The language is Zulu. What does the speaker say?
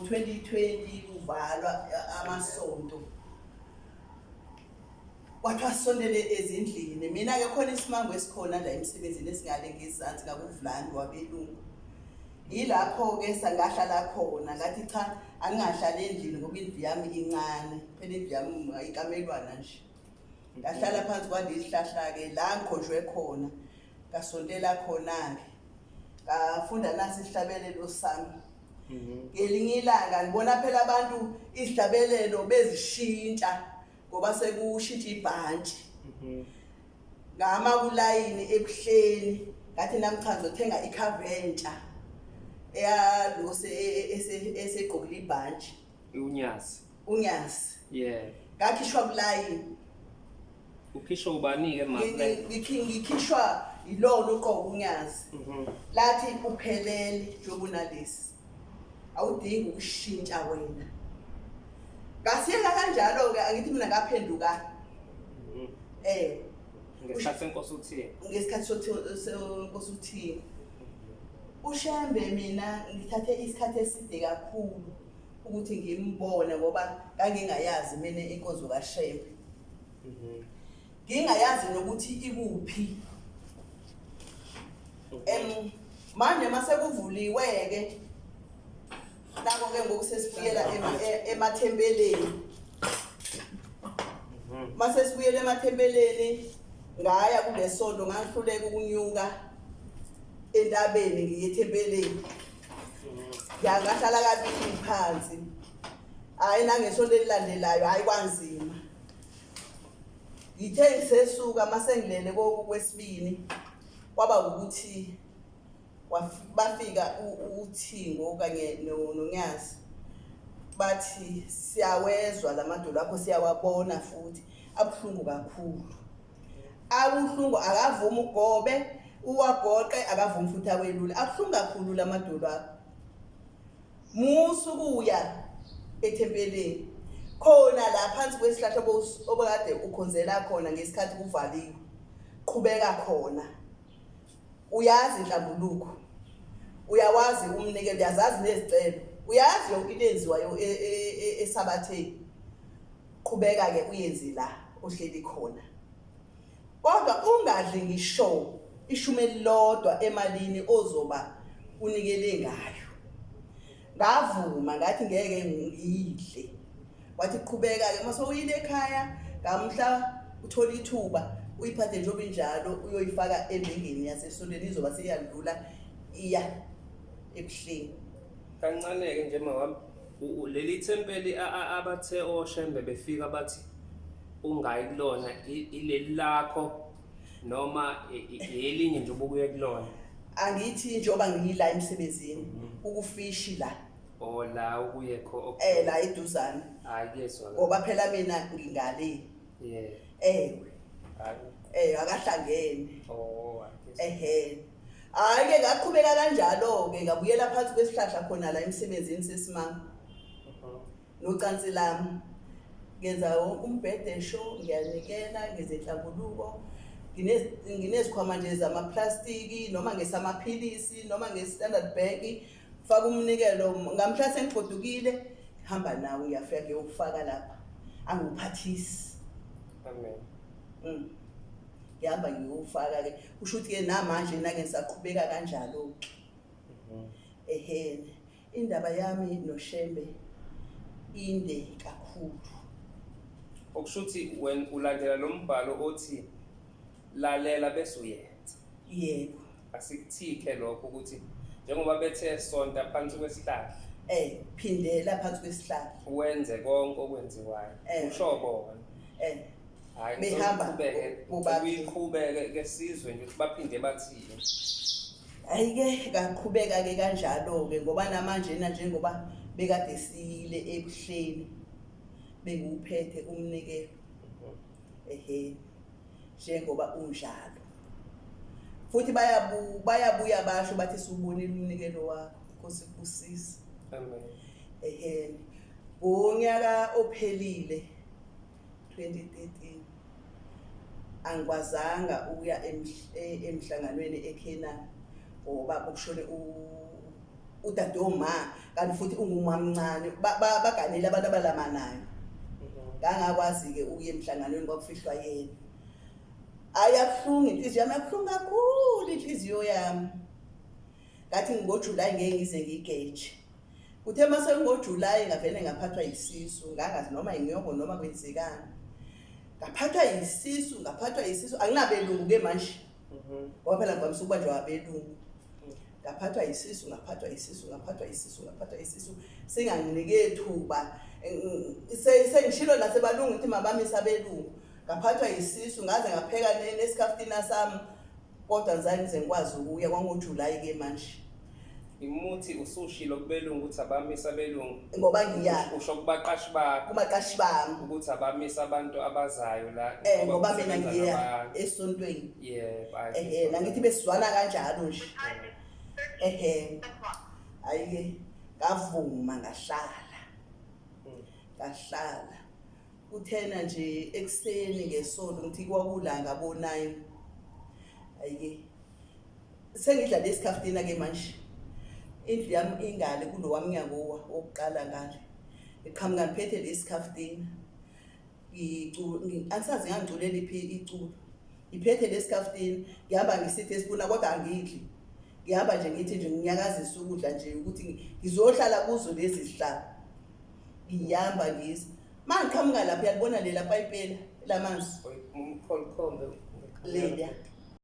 ngo-2020 kuvalwa amasonto. Kwathiwa sisondele ezindlini. Mina-ke khona isimango esikhona la emsebenzini esingale ngezansi ngakuvulani wabelungu. Yilapho-ke sangahlala khona ngathi cha angingahlali endlini ngoba indlu yami incane. Phela indlu yami ayikamelwana nje. Ngahlala phansi kwalezi hlahla-ke la ngikhonjwe khona. Ngasontela khona-ke. Ngafunda nasi isihlabelelo sami. Ngelinye ilanga ngibona phela abantu isihlabelelo bezishintsha ngoba sekushintsha ibhantshi. Ngama kulayini ebuhleni ngathi nami cha ngizothenga ikhaventsha eyalo esegqokile ibhantshi. uNyazi. Yeah. Ngakhishwa kulayini. Ukhishwa ubani-ke manje? Ngikhishwa yilona uqobo uNyazi. Lathi uphelele njengoba unalesi. Awudingi ukushintsha wena. Ngasiyeka kanjalo-ke angithi mina ngaphenduka. Ngesikhathi senkosi uthini? Ngesikhathi senkosi uthini. uShembe mina ngithathe isikhathi eside kakhulu ukuthi ngimbone ngoba ngangingayazi mina inkonzo kaShembe. Ngingayazi nokuthi ikuphi. Manje mase kuvuliwe-ke nako-ke ngoku sesibuyela emathempeleni. Mase sibuyela emathempeleni ngaya kulesonto ngangihluleka ukunyuka entabeni ngiye ethempeleni. Ngahlala kabili phansi. Hayi nangesonto elilandelayo hayi kwanzima. Ngithe ngisesuka mase ngilele kwesibini kwaba ukuthi bafika uThingo kanye noNyazi bathi siyawezwa lamadolo akho siyawabona futhi abuhlungu kakhulu. Abuhlungu akavuma ugobe uwagoqe akavuma futhi awelule. Abuhlungu kakhulu lamadolo akho. Musu kuya ethempeleni khona la phansi kwesihlahla obekade ukhonzela khona ngesikhathi kuvaliwe. Qhubeka khona. Uyazi inhlambuluko. Uyawazi umnikelo, uyazazi nezicelo. Uyazi yonke into enziwayo esabatheni. Qhubeka-ke uyenze la ohleli khona. Kodwa ungadli ngisho ishume elilodwa emalini ozoba unikele ngayo. Ngavuma ngathi ngeke ngidle. Wathi qhubeka-ke mase uyile ekhaya ngamhla uthola ithuba uyiphathe njengoba injalo uyoyifaka embengeni yasesontweni izoba seyadlula iya ebuhleni. Kancane-ke nje mawami leli thempeli abathe oShembe befika bathi ungayi kulona ileli lakho noma elinye nje obukuye kulona. Angithi njengoba ngiyila emsebenzini ukufishi la. La ukuyekho la eduzane. Hayi kuyezwa. Ngoba phela mina ngingale. Akahlangene. Hayi-ke ngaqhubeka kanjalo-ke ngabuyela phansi kwesihlahla khona la emsebenzini sesimanga. Nocansi lami ngenza umbhedesho ngiyanikela ngenza inhlambuluko. Nginezikhwama nje zamaplastiki noma ngesamaphilisi noma nge-Standard Bank. Faka umnikelo ngamhla sengigodukile hamba nawe ngiyafika ngiyofaka lapha. Angiphathisi. Amen. Ngihamba ngiyofaka-ke kusho ukuthi-ke namanje nake ngisaqhubeka kanjalo. Indaba yami noShembe inde kakhulu. Okusho ukuthi when ulandela lo mbhalo othi lalela bese uyenza. Yebo. Asikuthike lokho ukuthi njengoba bethe sonta phansi kwesihlahla. Phindela phansi kwesihlahla. Wenze konke okwenziwayo. Usho bona. Hayi behamba uyiqhubeke ke sizwe nje ukuthi baphinde bathini. Hayi-ke ngaqhubeka-ke kanjalo-ke ngoba namanje njengoba bekade siyile ebuhleni benguphethe umnikelo. Njengoba unjalo. Futhi bayabuya basho bathi subonile umnikelo wakho Nkosi kubusisa. Amen. Ngonyaka ophelile 2013 angikwazanga ukuya emhlanganweni eKenani ngoba kushone udadoma kanti futhi ungumamncane baganele abantu abalamanayo. Ngangakwazi-ke ukuya emhlanganweni kwakufihlwa yena. Ayabuhlungu inhliziyo yami, yabuhlungu kakhulu inhliziyo yami. Ngathi ngoJulayi ngeke ngize ngigeje. Kuthe mase ngoJulayi ngavele ngaphathwa yisisu, ngangazi noma inyongo noma kwenzekani. Ngaphathwa yisisu, anginabelungu-ke manje. Ngoba phela ngivamisa ukubanjwa abelungu. Ngaphathwa yisisu, singanginike thuba. Sengishilo nasebalungu ukuthi mabamise abelungu. Ngaphathwa yisisu, ngaze ngapheka nesikaftina sami, kodwa ngizange ngize ngikwazi ukuya kwangoJulayi-ke manje. Imuthi usushilo kubelungu ukuthi abamise abelungu. Ngoba ngiyazi. Usho kubaqashi bakho. Kubaqashi bami. Ukuthi abamise abantu abazayo la. Ngoba mina ngiya esontweni. Yebo. Nangithi besizwana kanjalo nje. Ayike ngavuma ngahlala. Kuthena nje ekseni ngesonto ngithi kwakulanga bo9. Ayike sengidla lesikaftina ke manje. Indlu yami ingale kulo wamnyango wokuqala ngale. Iqhamuka ngiphethe lesikaftina. Angisazi ngangiculela iculo. Ngiphethe lesikaftina, ngihamba ngisithi esibuna kodwa angidli. Ngihamba nje ngithi nje nginyakazisa ukudla nje ukuthi ngizohlala kuzo lezi zihlalo. Ngiyamba ngisa. Mangiqhamuka lapha uyalibona lela payipela lamanzi. Umkhombe. Leya.